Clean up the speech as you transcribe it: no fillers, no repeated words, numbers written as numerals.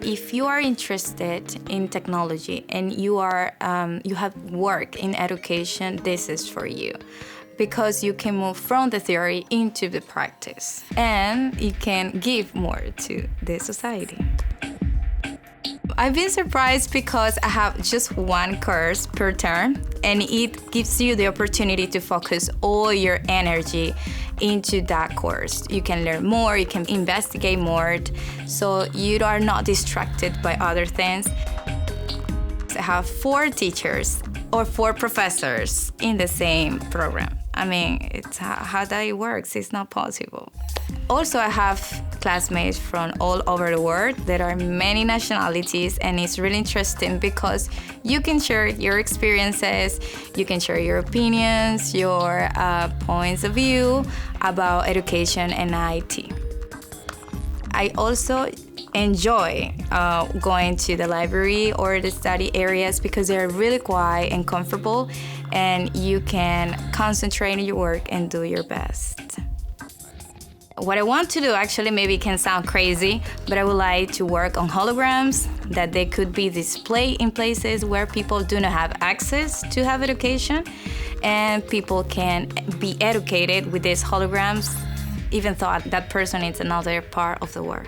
If you are interested in technology and you have work in education, this is for you, because you can move from the theory into the practice and you can give more to the society. I've been surprised because I have just one course per term, and it gives you the opportunity to focus all your energy into that course. You can learn more, you can investigate more, so you are not distracted by other things. I have 4 teachers or 4 professors in the same program. I mean, it's how that works. It's not possible. Also, I have classmates from all over the world. There are many nationalities, and it's really interesting because you can share your experiences, you can share your opinions, your points of view about education and IT. I also enjoy going to the library or the study areas because they're really quiet and comfortable, and you can concentrate on your work and do your best. What I want to do, actually, maybe it can sound crazy, but I would like to work on holograms, that they could be displayed in places where people do not have access to have education, and people can be educated with these holograms, even though that person is another part of the world.